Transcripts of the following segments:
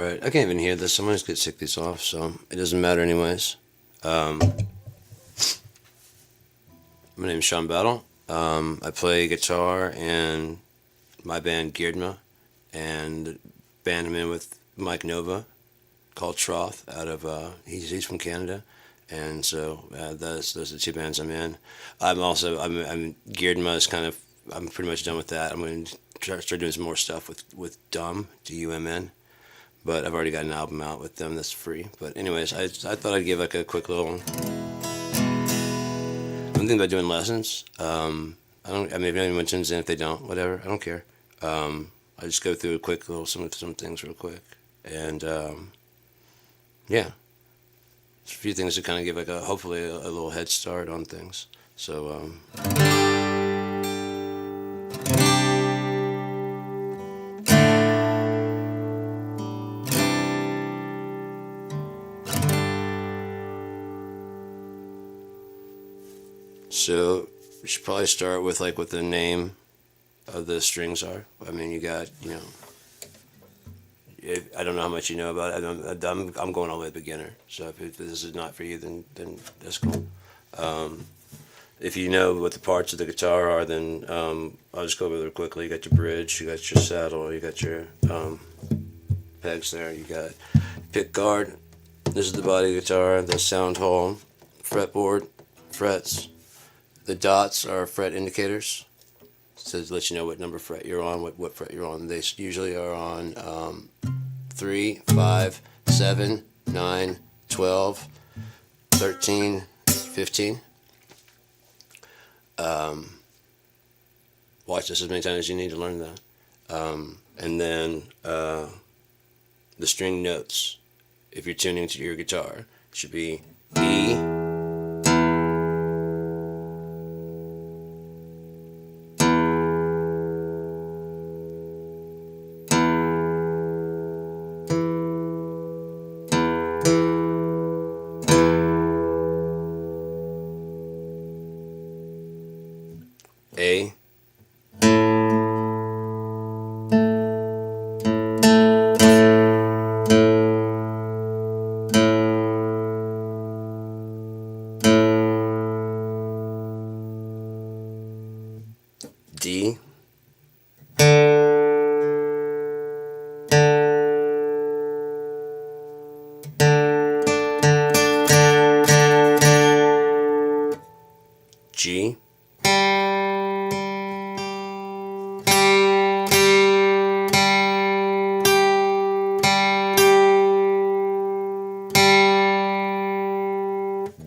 right, I can't even hear this. I'm gonna just get sick these off, so it doesn't matter anyways. Um, my name's Sean Battle. I play guitar in my band Geardma, and the band I'm in with Mike Nova called Troth. Out of he's from Canada, and so those are the two bands I'm in. I'm Geardma is kind of I'm pretty much done with that. I'm going to start doing some more stuff with Dumb Dumn. But I've already got an album out with them that's free. But anyways, I thought I'd give like a quick little. I'm thinking about doing lessons. I don't. I mean, if anyone tunes in, if they don't, whatever. I don't care. I just go through a quick little some things real quick, and yeah, just a few things to kind of give like a hopefully a little head start on things. So. So we should probably start with like what the name of the strings are. I mean, you got I don't know how much you know about it. I'm going all the way beginner. So if this is not for you, then that's cool. If you know what the parts of the guitar are, then I'll just go over there quickly. You got your bridge, you got your saddle, you got your pegs there. You got pick guard. This is the body guitar, the sound hole, fretboard, frets. The dots are fret indicators. So to let you know what number fret you're on, what fret you're on. They usually are on 3, 5, 7, 9, 12, 13, 15. Watch this as many times as you need to learn that. And then the string notes, if you're tuning to your guitar, should be E, A, D, G,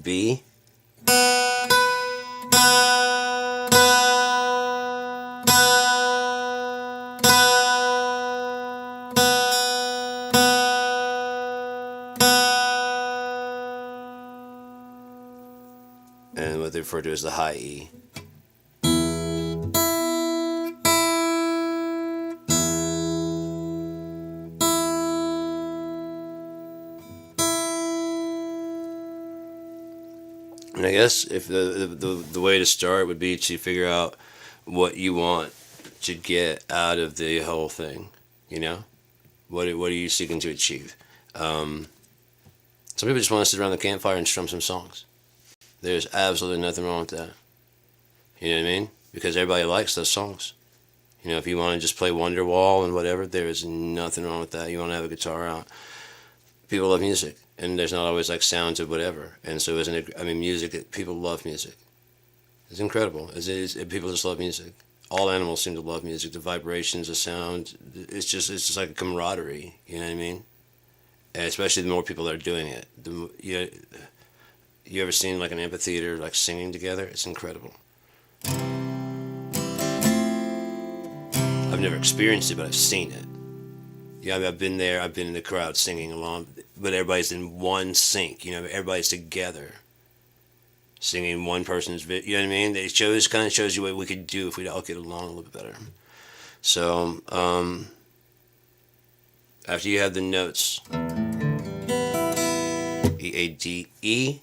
B, and what they refer to as the high E. And I guess if the way to start would be to figure out what you want to get out of the whole thing, you know? What are you seeking to achieve? Some people just want to sit around the campfire and strum some songs. There's absolutely nothing wrong with that. You know what I mean? Because everybody likes those songs. You know, if you want to just play Wonderwall and whatever, there is nothing wrong with that. You want to have a guitar out. People love music, and there's not always like sound to whatever. And so, isn't it? I mean, music. People love music. It's incredible. People just love music. All animals seem to love music. The vibrations, the sound. It's just like a camaraderie. You know what I mean? And especially the more people that are doing it. You ever seen like an amphitheater like singing together? It's incredible. I've never experienced it, but I've seen it. Yeah, I mean, I've been there. I've been in the crowd singing along, but everybody's in one sync. You know, everybody's together, singing one person's. You know what I mean? It kind of shows you what we could do if we all get along a little bit better. So after you have the notes, E-A-D-G-B-E.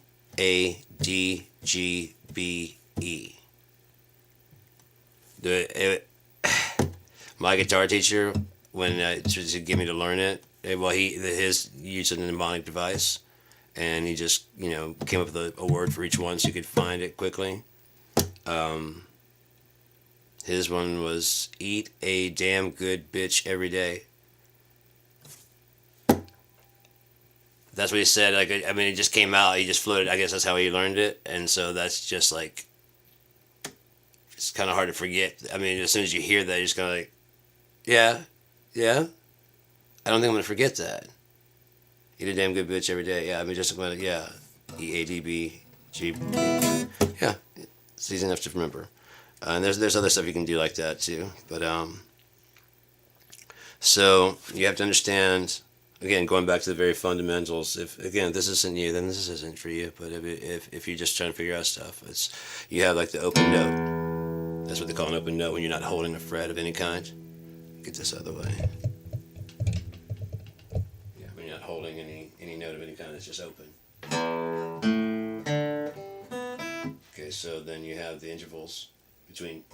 My guitar teacher, when to get me to learn it, Well, his used a mnemonic device, and he just came up with a word for each one so you could find it quickly. His one was eat a damn good bitch every day. That's what he said. Like, I mean, it just came out. He just floated. I guess that's how he learned it, and so that's just like it's kind of hard to forget. I mean, as soon as you hear that, you're just kind of like, yeah, yeah. I don't think I'm gonna forget that. Eat a damn good bitch every day. Yeah, I mean, just about yeah. EADBG. Yeah, it's easy enough to remember. And there's other stuff you can do like that too. But so you have to understand. Again, going back to the very fundamentals. If again this isn't you, then this isn't for you. But if you're just trying to figure out stuff, it's you have like the open note. That's what they call an open note when you're not holding a fret of any kind. Get this out of the way. Yeah, when you're not holding any note of any kind, it's just open. Okay, so then you have the intervals between.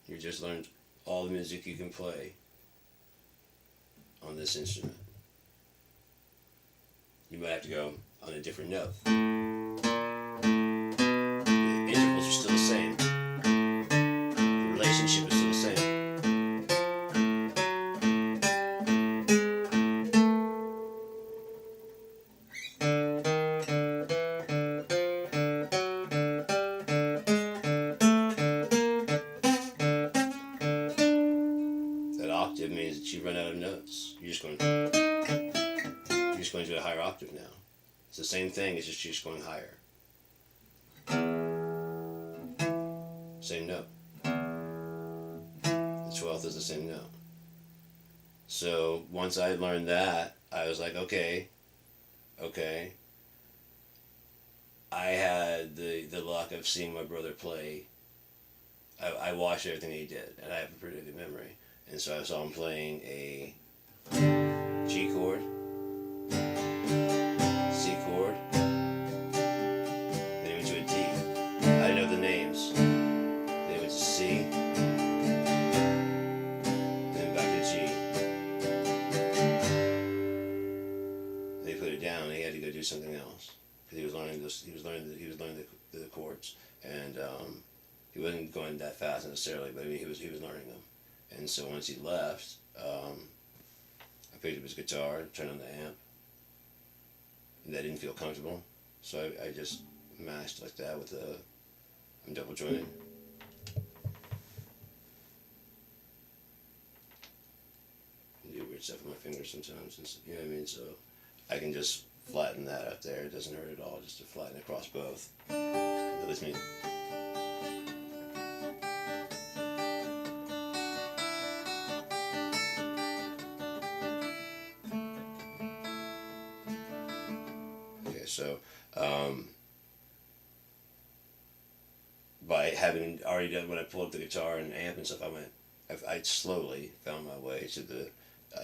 You just learned all the music you can play on this instrument. You might have to go on a different note. The intervals are still the same. The relationship is still the same. That octave means that you run out of notes. You're just going to a higher octave now. It's the same thing, it's just you're just going higher. Same note. The 12th is the same note. So once I learned that, I was like, okay. I had the luck of seeing my brother play. I watched everything he did, and I have a pretty good memory. And so I saw him playing a G chord, C chord, then he went to a D. I didn't know the names. Then he went to C, then back to G. Then he put it down, and he had to go do something else because he was learning this. He was learning the chords, and he wasn't going that fast necessarily, but I mean he was learning them. And so once he left, I picked up his guitar, turned on the amp, and that didn't feel comfortable. So I just mashed like that with I'm double jointed. I do weird stuff with my fingers sometimes, you know what I mean? So I can just flatten that up there. It doesn't hurt at all, just to flatten across both. That lets me. So, by having already done, when I pulled up the guitar and amp and stuff, I slowly found my way to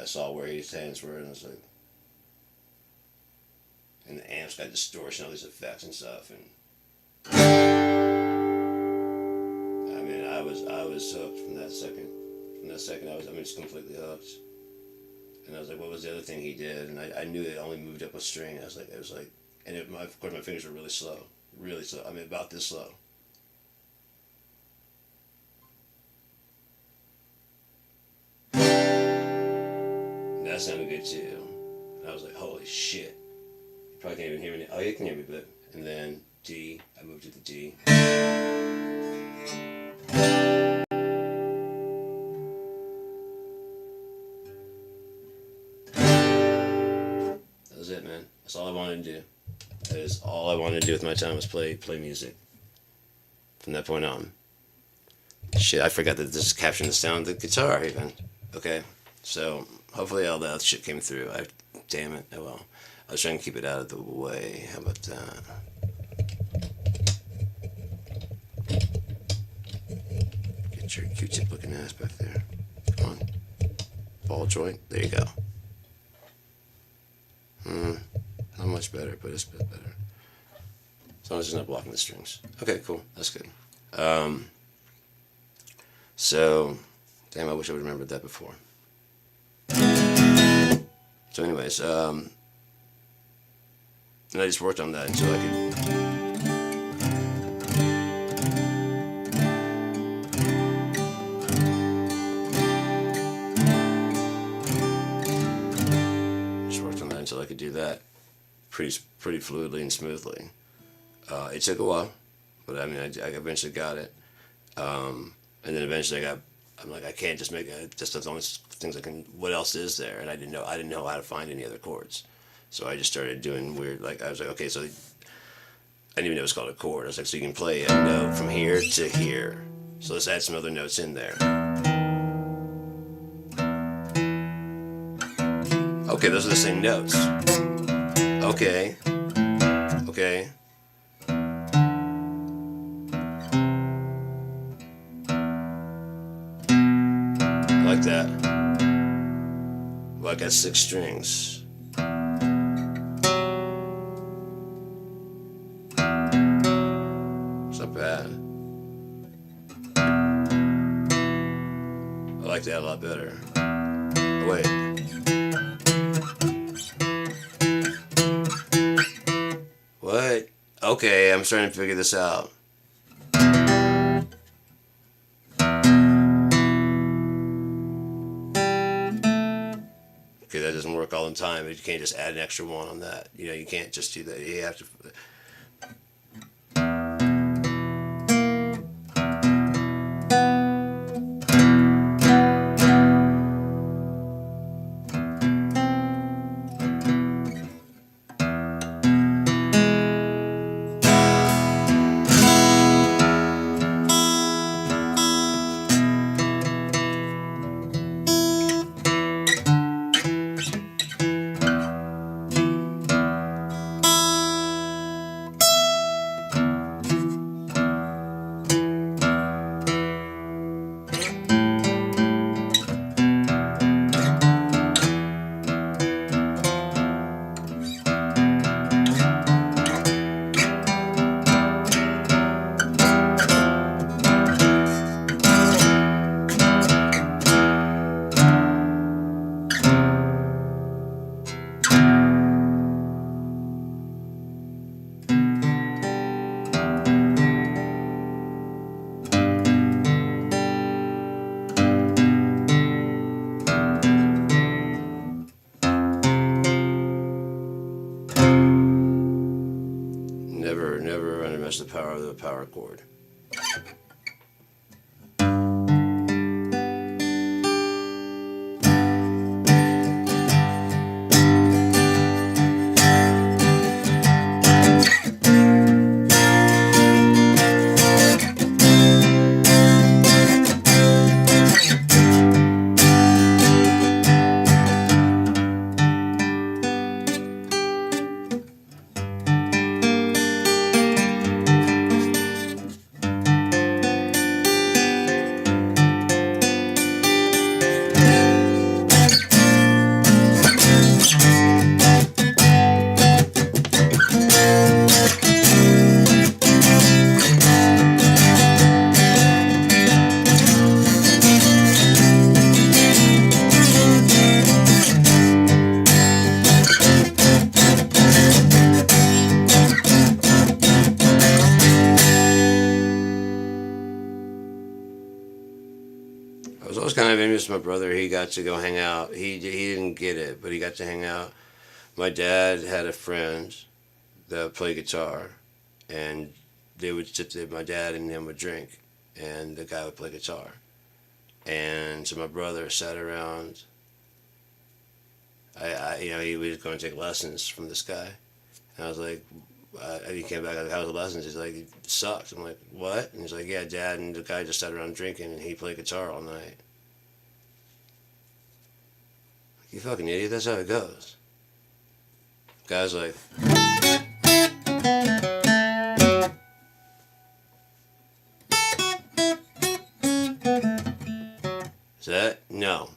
I saw where his hands were, and I was like, and the amp's got distortion, all these effects and stuff, and I mean, I was hooked from that second. From that second, I was just completely hooked. And I was like, what was the other thing he did? And I knew it only moved up a string. It was like, and of course my fingers were really slow. I mean, about this slow. And that sounded good too. And I was like, holy shit. You probably can't even hear me. Oh, you can hear me, but. And then D, I moved to the D. That was it, man. That's all I wanted to do. That is all I wanted to do with my time was play music. From that point on. Shit, I forgot that this is capturing the sound of the guitar even. Okay, so Hopefully all that shit came through. Damn it. Oh well. I was trying to keep it out of the way. How about that? Get your Q-tip looking ass back there. Come on. Ball joint. There you go. Not much better, but it's a bit better. As long as it's not blocking the strings. Okay, cool. That's good. So, damn, I wish I would have remembered that before. So anyways, and I just worked on that until I could... Just worked on that until I could do that pretty fluidly and smoothly. It took a while, but I mean, I eventually got it. And then eventually I'm like, I can't just make it, just as long as things I can, what else is there? And I didn't know how to find any other chords. So I just started doing weird, like, I was like, okay, so I didn't even know it was called a chord. I was like, so you can play a note from here to here. So let's add some other notes in there. Okay, those are the same notes. Okay. Okay. Like that. Well, I got 6 strings. It's not bad. I like that a lot better. Oh, wait. What? Okay, I'm starting to figure this out. Okay, that doesn't work all the time. You can't just add an extra one on that. You know, you can't just do that. You have to... Never underestimate the power of the power chord. I was always kind of envious of my brother. He got to go hang out. He didn't get it, but he got to hang out. My dad had a friend that played guitar, and they would sit there. My dad and him would drink, and the guy would play guitar. And so my brother sat around. He was going to take lessons from this guy, and I was like, he came back. I was like, how was the lessons? He's like, it sucked. I'm like, what? And he's like, yeah, Dad and the guy just sat around drinking, and he played guitar all night. You fucking idiot, that's how it goes. Guy's like, is that? No.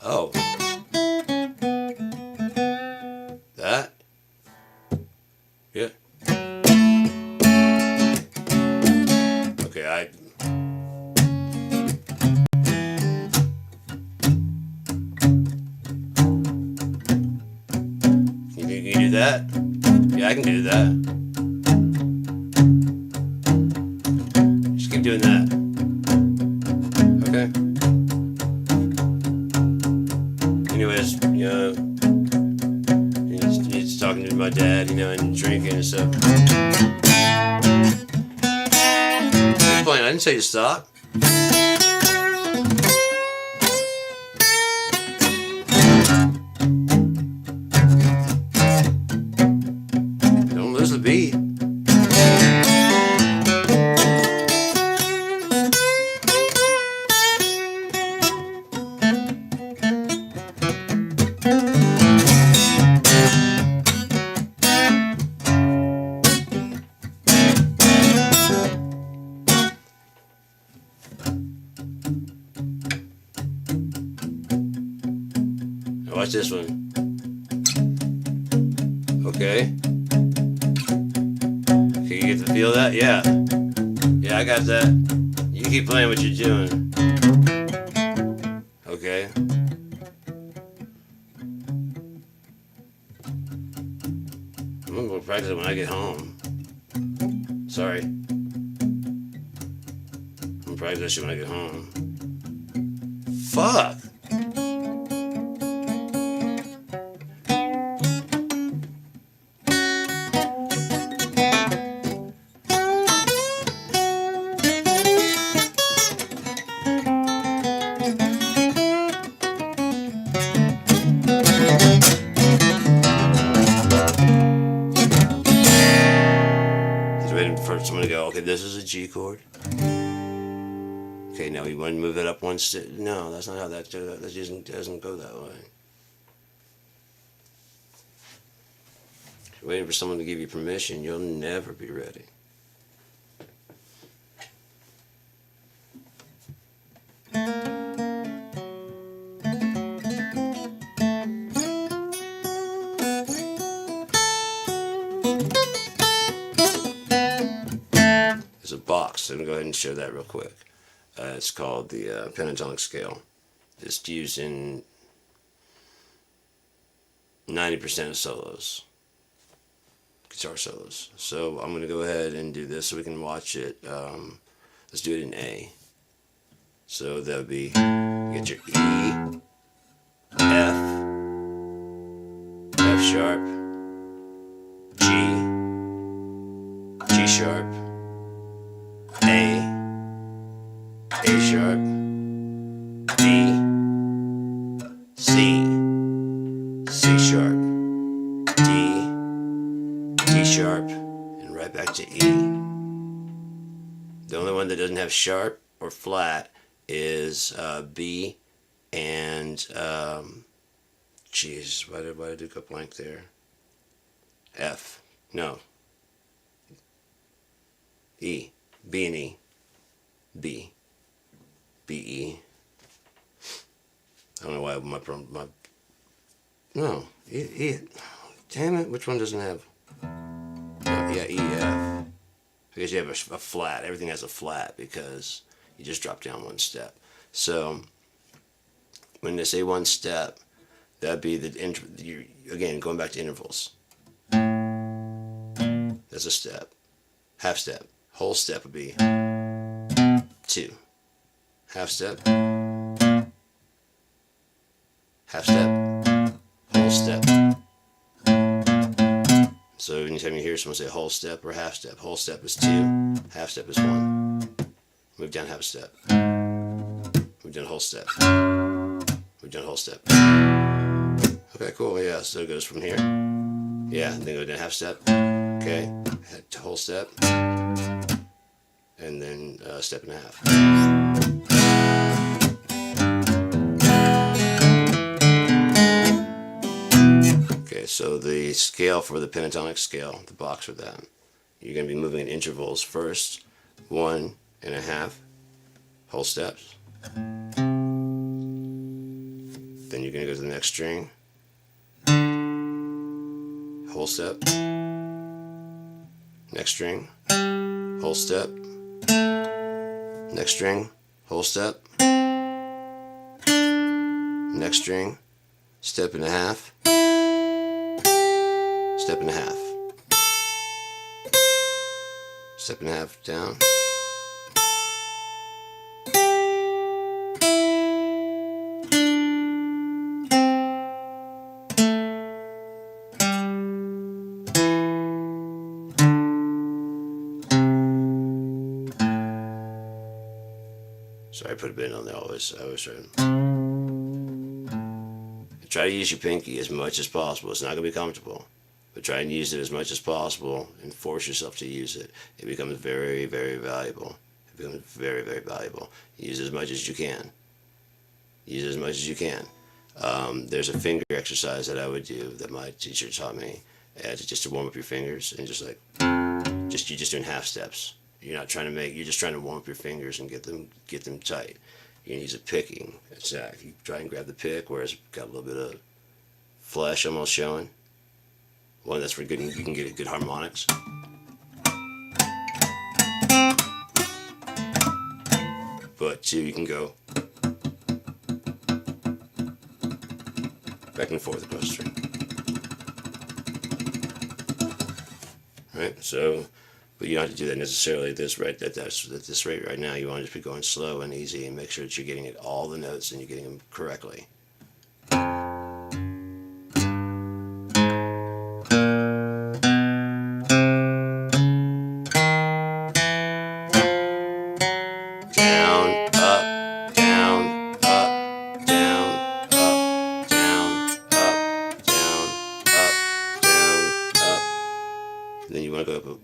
Oh. That? Yeah. Okay, You can do that? Yeah, I can do that. Just keep doing that. Okay. Anyways, he's talking to my dad, and drinking and stuff. Keep playing. I didn't say to stop. Don't lose the beat. Now watch this one. Okay. Can you get to feel that? Yeah. Yeah, I got that. You keep playing what you're doing. Okay. I'm gonna go practice it when I get home. Sorry. I'm gonna practice that shit when I get home. Fuck! For someone to go, okay, this is a G chord. Okay, now you want to move it up one step. No, that's not how that doesn't go that way. If you're waiting for someone to give you permission, you'll never be ready. There's a box. I'm going to go ahead and show that real quick. It's called the pentatonic scale. It's used in 90% of solos, guitar solos. So I'm going to go ahead and do this so we can watch it. Let's do it in A. So that would be, you get your E, F, F sharp, G, G sharp, A sharp, B, C, C sharp, D, D sharp, and right back to E. The only one that doesn't have sharp or flat is B and, jeez, why did I go blank there? F, no, E, B and E, B, B, E. I don't know why my no, E, damn it, which one doesn't have, yeah, E, F, because you have a flat, everything has a flat because you just drop down one step. So when they say one step, that'd be again, going back to intervals. That's a step, half step. Whole step would be 2. Half step, half step, whole step. So anytime you hear someone say whole step or half step is 2, half step is 1. Move down half step, move down whole step, move down whole step. Okay, cool, yeah, so it goes from here. Yeah, and then go down half step, okay, to whole step, and then step and a half. Okay, so the scale for the pentatonic scale, the box for that, you're going to be moving in intervals first, 1.5 whole steps. Then you're going to go to the next string, whole step, next string, whole step, next string, whole step, next string, step and a half, step and a half, step and a half down, sorry, I put a bit on there. I always try to use your pinky as much as possible. It's not going to be comfortable, but try and use it as much as possible and force yourself to use it. It becomes very, very valuable. It becomes very, very valuable. Use it as much as you can. Use it as much as you can. There's a finger exercise that I would do that my teacher taught me, just to warm up your fingers, and you're just doing half steps. You're not trying to you're just trying to warm up your fingers and get them tight. You can use a picking attack. You try and grab the pick, whereas it's got a little bit of flesh almost showing. One, that's for good, you can get good harmonics. But two, you can go back and forth across the string. Right? So, but you don't have to do that necessarily at this rate. At this rate right now, you want to just be going slow and easy and make sure that you're getting it all the notes and you're getting them correctly. Then you want to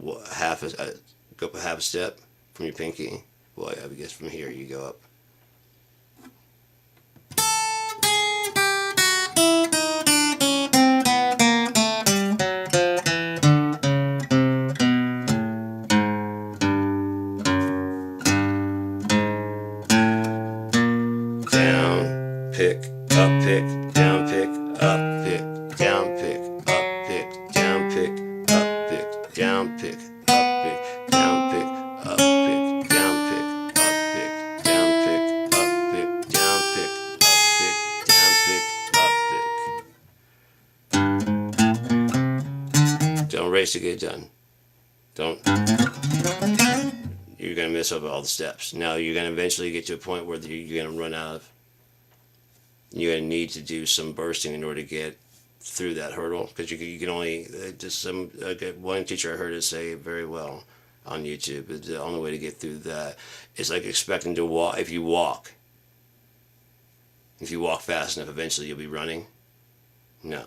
go up half a step from your pinky. Well, I guess from here you go up. Down, pick, up, pick, down, pick, up, pick, down, pick, up, pick, down, pick, up, pick, down, pick, up, pick, down, pick, up, pick, down, pick, up, pick, down, pick, up, pick, down, pick, up, pick, down, pick, up, pick. Don't race to get it done. Don't. You're going to miss over all the steps. Now you're going to eventually get to a point where you're going to run out of. You're going to need to do some bursting in order to get through that hurdle, because you can only one teacher I heard it say it very well on YouTube. The only way to get through that is like expecting to walk. If you walk fast enough, eventually you'll be running. No,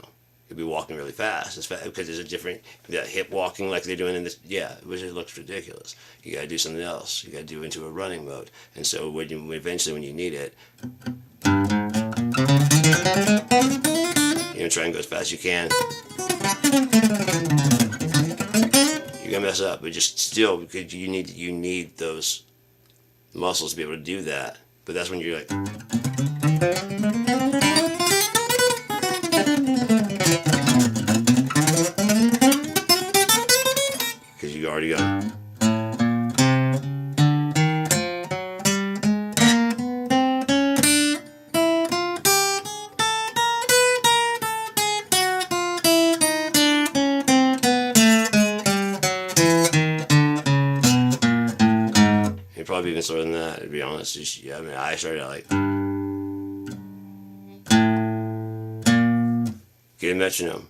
you'll be walking really fast. It's fast because there's a different hip walking like they're doing in this. Yeah, which it looks ridiculous. You got to do something else. You got to do into a running mode. And so eventually when you need it, you're gonna try and go as fast as you can. You're gonna mess up, but just still, because you need those muscles to be able to do that. But that's when you're like, because you already got. Probably even slower than that, to be honest. I mean, I started out like, get a metronome.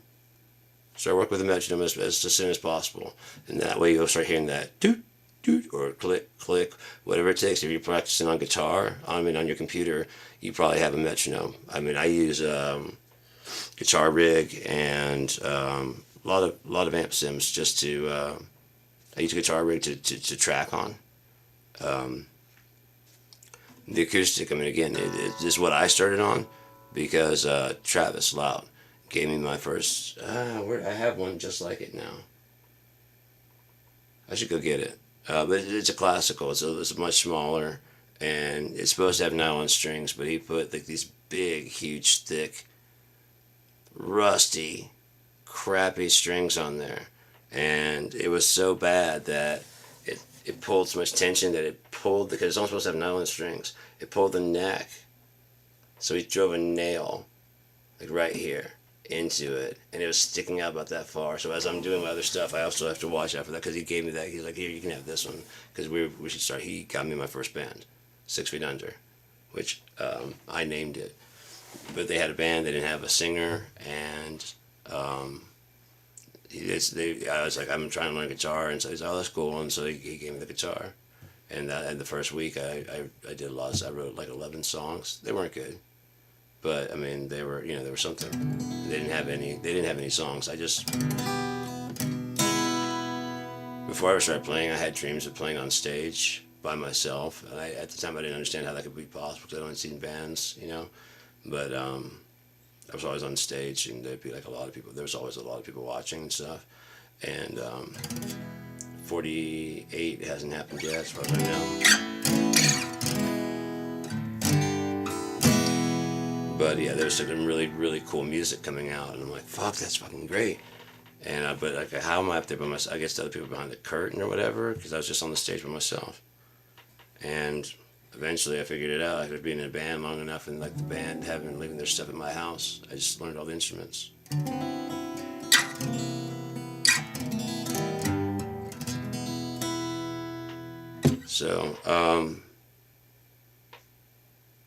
Start working with a metronome as soon as possible, and that way you'll start hearing that doot doot or click click, whatever it takes. If you're practicing on guitar, on your computer, you probably have a metronome. I mean, I use Guitar Rig and a lot of amp sims just to. I use Guitar Rig to track on. The acoustic, I mean, again, it is what I started on because Travis Loud gave me my first. I have one just like it now. I should go get it. But it's a classical. It's much smaller, and it's supposed to have nylon strings. But he put like these big, huge, thick, rusty, crappy strings on there, and it was so bad that it pulled so much tension that it pulled, because it's only supposed to have nylon strings. It pulled the neck, so he drove a nail like right here into it, and it was sticking out about that far. So as I'm doing my other stuff, I also have to watch out for that, because he gave me that. He's like, here, you can have this one, because we should start. He got me my first band, 6 Feet Under, which I named it. But they had a band. They didn't have a singer, and I was like, I'm trying to learn guitar, and so he's, oh, that's cool, and so he gave me the guitar. And the first week, I did a lot. I wrote like 11 songs. They weren't good, but I mean, they were something. They didn't have any songs. I just, before I ever started playing, I had dreams of playing on stage by myself. And at the time, I didn't understand how that could be possible, because I'd only seen bands, But I was always on stage, and there'd be like a lot of people. There was always a lot of people watching and stuff. And 48 hasn't happened yet, as far as I know. But yeah, there's some really, really cool music coming out, and I'm like, fuck, that's fucking great. And but like, how am I up there by myself? I guess the other people behind the curtain or whatever, because I was just on the stage by myself. And eventually I figured it out. I could be in a band long enough, and like the band leaving their stuff at my house, I just learned all the instruments. So,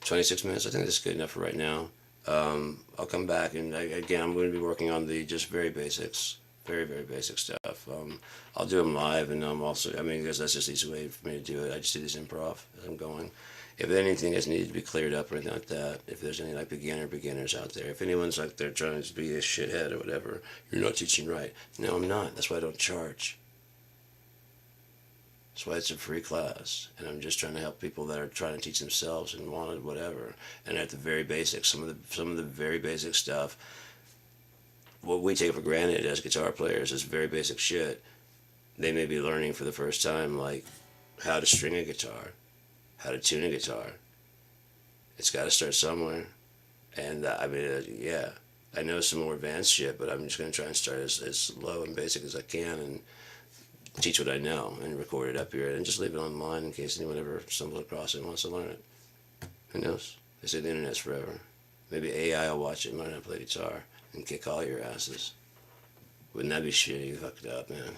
26 minutes, I think that's good enough for right now. I'll come back, and again, I'm going to be working on the just very basics, very, very basic stuff. I'll do them live, and because that's just the easy way for me to do it. I just do this improv as I'm going. If anything has needed to be cleared up or anything like that, if there's any like beginners out there, if anyone's like they're trying to be a shithead or whatever, you're not teaching right. No, I'm not. That's why I don't charge. That's why it's a free class, and I'm just trying to help people that are trying to teach themselves and wanted whatever. And at the very basics, some of the very basic stuff, what we take for granted as guitar players is very basic shit. They may be learning for the first time, like how to string a guitar, how to tune a guitar. It's got to start somewhere, and yeah, I know some more advanced shit, but I'm just gonna try and start as low and basic as I can, and teach what I know and record it up here and just leave it online in case anyone ever stumbles across it and wants to learn it. Who knows? They say the internet's forever. Maybe AI will watch it and learn how to play guitar and kick all your asses. Wouldn't that be shitty? Fucked up, man.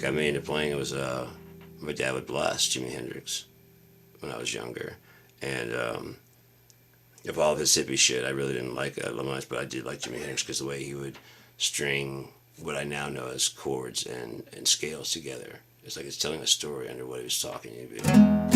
Got me into playing. It was my dad would blast Jimi Hendrix when I was younger, and of all of his hippie shit, I really didn't like it much, but I did like Jimi Hendrix because the way he would string what I now know as chords and scales together. It's like it's telling a story under what he was talking about.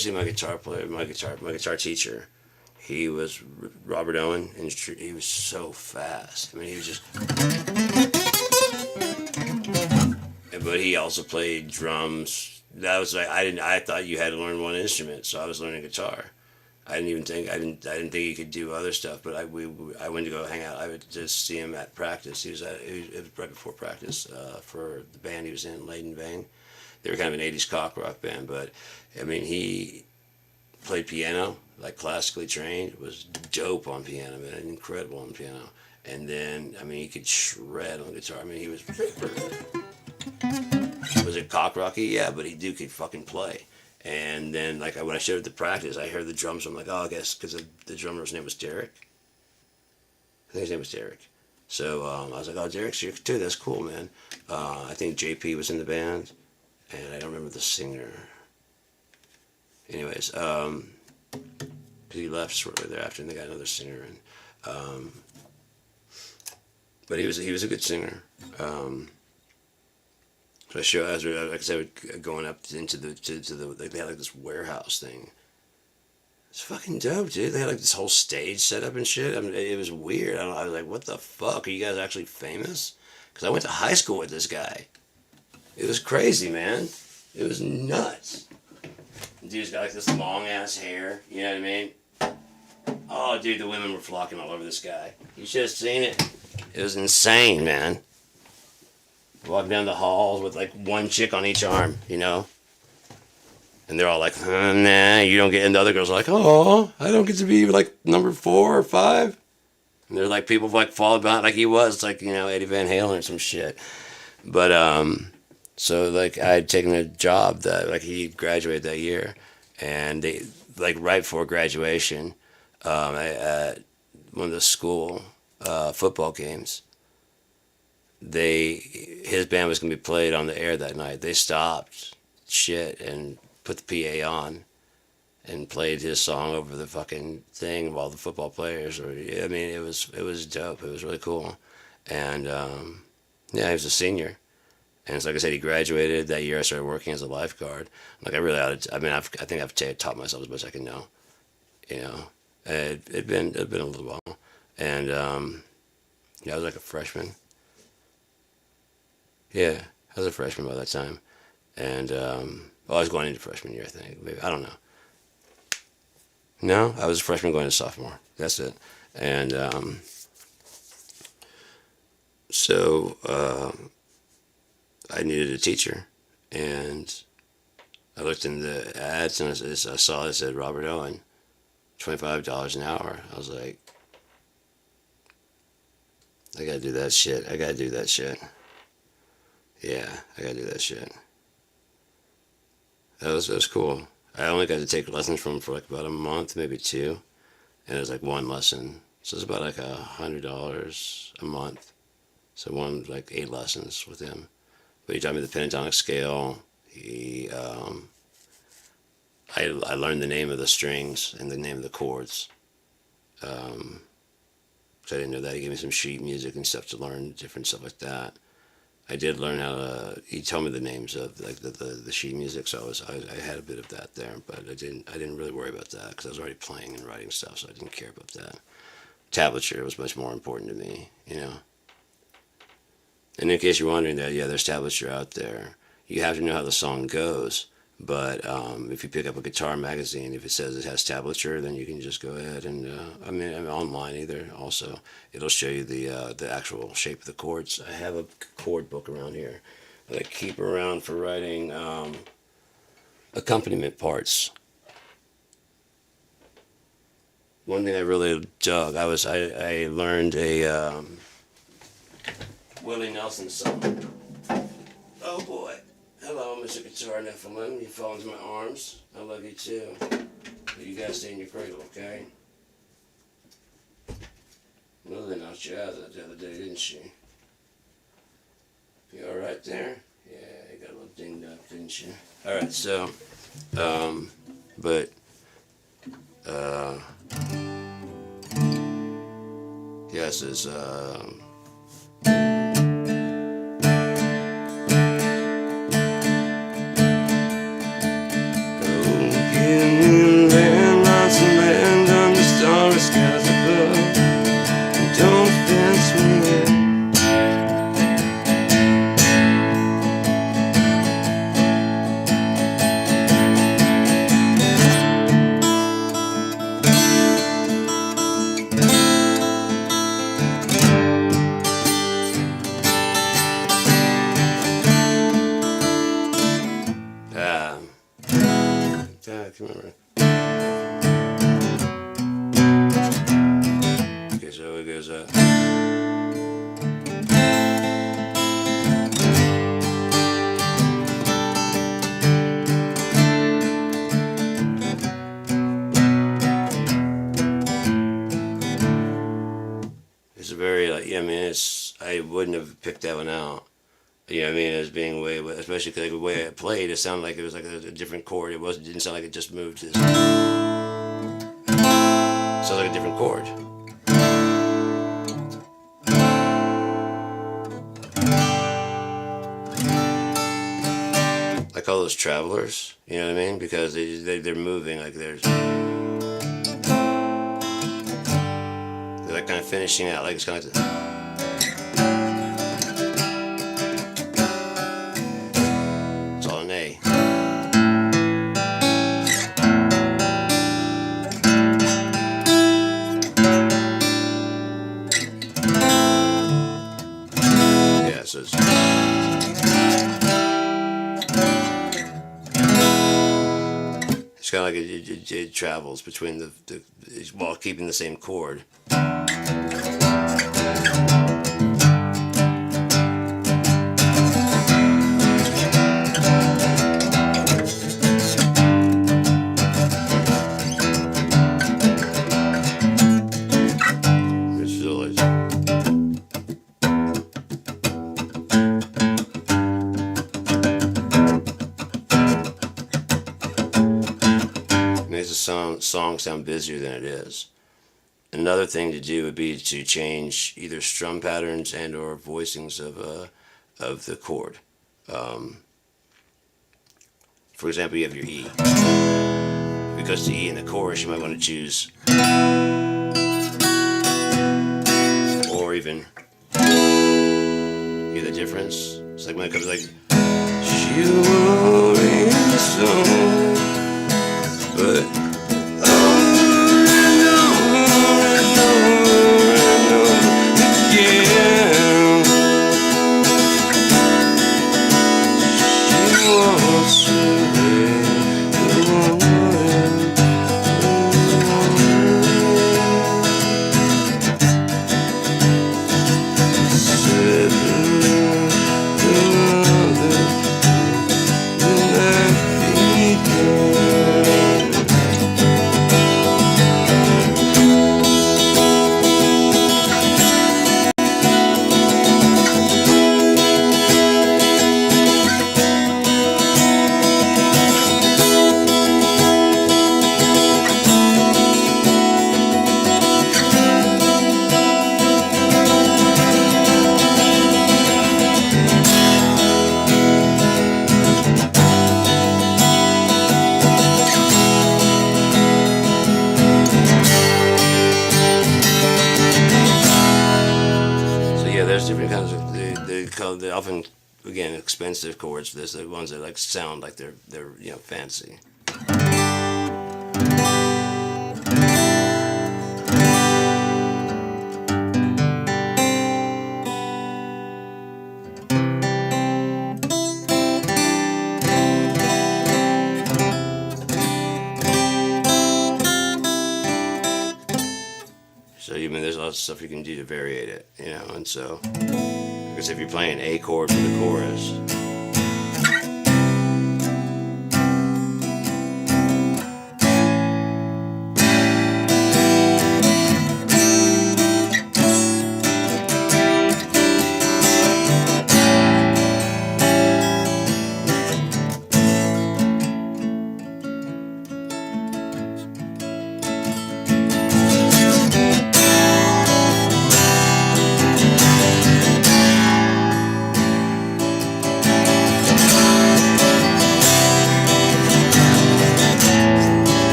especially my guitar player, my guitar teacher. He was Robert Owen, and he was so fast. I mean, he was just. But he also played drums. That was like I didn't. I thought you had to learn one instrument, so I was learning guitar. I didn't think he could do other stuff. But I went to go hang out. I would just see him at practice. It was right before practice for the band he was in, Laden Bang. They were kind of an '80s cock rock band, but I mean he played piano, like classically trained. Was dope on piano, man, incredible on piano. And then I mean he could shred on guitar. I mean he was it cock rocky? Yeah, but he could fucking play. And then, like, when I showed up to practice, I heard the drums. I'm like, oh, I guess because the drummer's name was Derek. I think his name was Derek. So I was like, oh, Derek's here too. That's cool, man. I think JP was in the band, and I don't remember the singer. Anyways, because he left shortly thereafter, and they got another singer. And but he was a good singer. So I show as like I said, going up into the like they had like this warehouse thing. It's fucking dope, dude. They had like this whole stage set up and shit. I mean, it was weird. I was like, what the fuck? Are you guys actually famous? Because I went to high school with this guy. It was crazy, man. It was nuts. The dude's got like this long ass hair. You know what I mean? Oh, dude, the women were flocking all over this guy. You should have seen it. It was insane, man. Walking down the halls with like one chick on each arm, you know? And they're all like, nah, you don't get, and the other girls are like, oh, I don't get to be like number 4 or 5. And they're like people like falling behind like he was, like, you know, Eddie Van Halen or some shit. But, so like I had taken a job that, like he graduated that year. And they, like right before graduation, at one of the school football games, his band was gonna be played on the air that night. They stopped shit and put the PA on and played his song over the fucking thing while the football players were. I mean, it was dope. It was really cool, and yeah, he was a senior, and it's like I said, he graduated that year. I started working as a lifeguard. Like I really ought to. I mean, I think I've taught myself as much as I can know. You know, it'd been a little while, and yeah, I was like a freshman. Yeah, I was a freshman by that time, and well, I was going into freshman year, I think. Maybe I don't know. No, I was a freshman going to sophomore. That's it, and so I needed a teacher, and I looked in the ads and I saw it said Robert Owen, $25 an hour. I was like, I gotta do that shit. I gotta do that shit. Yeah, I gotta do that shit. That was cool. I only got to take lessons from him for like about a month, maybe 2, and it was like one lesson. So it's about like $100 a month. So one like 8 lessons with him. But he taught me the pentatonic scale. I learned the name of the strings and the name of the chords. So I didn't know that. He gave me some sheet music and stuff to learn, different stuff like that. I did learn how to. He told me the names of like the sheet music, so I had a bit of that there, but I didn't really worry about that because I was already playing and writing stuff, so I didn't care about that. Tablature was much more important to me, you know. And in case you're wondering that, yeah, there's tablature out there. You have to know how the song goes, but if you pick up a guitar magazine, if it says it has tablature, then you can just go ahead and I mean online either. Also, it'll show you the actual shape of the chords. I have a chord book around here that I keep around for writing accompaniment parts. One thing I really dug, I learned a Willie Nelson song. Oh boy. Hello, Mr. Guitar Nephilim. You fell into my arms. I love you too. But you gotta stay in your cradle, okay? Lily knocked you out the other day, didn't she? You alright there? Yeah, you got a little dinged up, didn't you? Alright, so, but, yes, it's, that? I can remember. Okay, so it goes It's a very like yeah. I mean, I wouldn't have picked that one out. You know what I mean? As being way, especially because like, the way it played, it sounded like it was like a different chord. Didn't sound like it just moved. It sounds like a different chord. I call those travelers. You know what I mean? Because they're moving like they're like kind of finishing out. Like it's kind of. It's all an A. Yeah, so it's. It's kind of like it travels between the while keeping the same chord. Makes the song sound busier than it is. Another thing to do would be to change either strum patterns and or voicings of the chord. For example, you have your E. Because the E in the chorus, you might want to choose, or even hear the difference. It's like when it comes like, she wrote a song, but there's different kinds of they often again expensive chords. There's the ones that like sound like they're fancy. So there's lots of stuff you can do to variate it, and so, because if you're playing A chord for the chorus,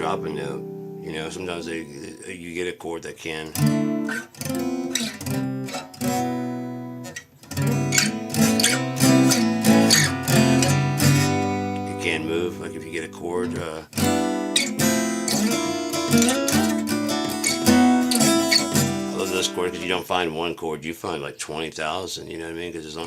drop a note. You know, sometimes you get a chord that can. It can move. Like if you get a chord. I love those chords because you don't find one chord, you find like 20,000. You know what I mean? Because it's on.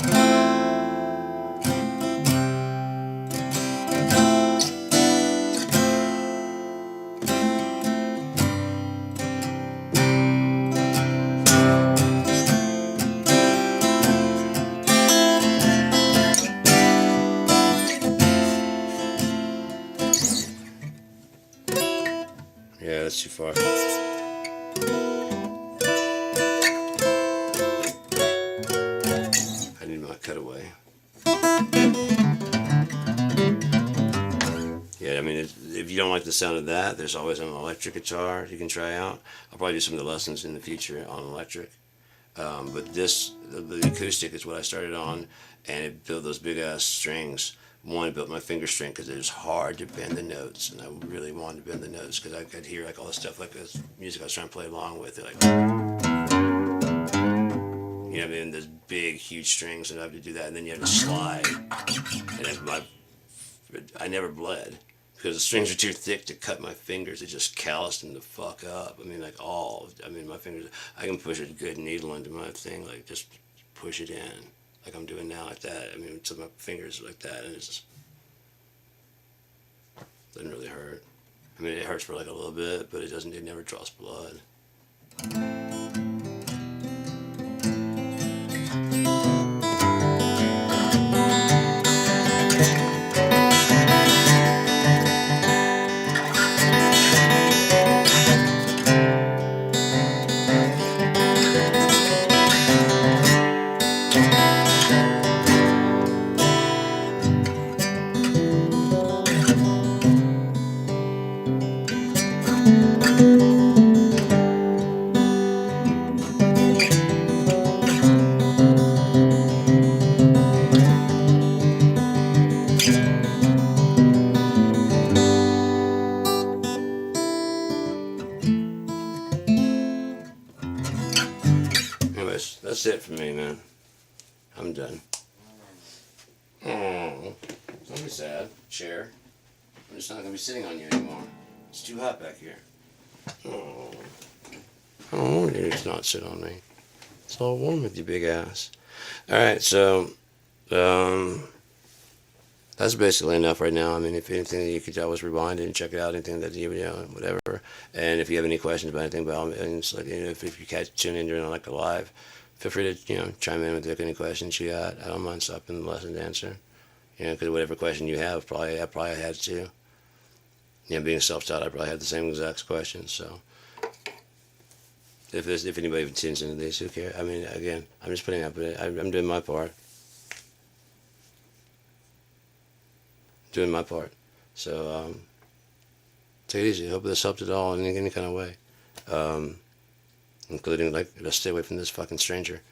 Yeah, that's too far. I need my cutaway. Yeah, I mean, if you don't like the sound of that, there's always an electric guitar you can try out. I'll probably do some of the lessons in the future on electric. But the acoustic is what I started on, and it built those big ass strings. One, it built my finger strength because it was hard to bend the notes, and I really wanted to bend the notes because I could hear like all the stuff, like this music I was trying to play along with. Like, you know what I mean? There's big, huge strings, and I have to do that, and then you have to slide. And I never bled because the strings are too thick to cut my fingers. It just calloused them the fuck up. I mean, like my fingers, I can push a good needle into my thing, like just push it in, like I'm doing now, like that. I mean, to my fingers like that, and it just doesn't really hurt. I mean, it hurts for like a little bit, but it never draws blood. Anyways, that's it for me, man. I'm done. Oh, don't be sad. Chair. I'm just not gonna be sitting on you anymore. It's too hot back here. Oh, I don't want you to not sit on me. It's all warm with your big ass. All right, so that's basically enough right now. I mean, if anything, you could always rewind it and check it out. Anything that you know, whatever. And if you have any questions about anything, by all means, like, you know, if you catch tune in during like a live, feel free to chime in with any questions you got. I don't mind stopping the lesson to answer. Because whatever question you have, I probably had too. Being self-taught, I probably had the same exact questions. So if anybody tunes into these, who cares? I mean, again, I'm just putting up. I'm doing my part. Doing my part. So take it easy. Hope this helped at all in any kind of way, including like just stay away from this fucking stranger.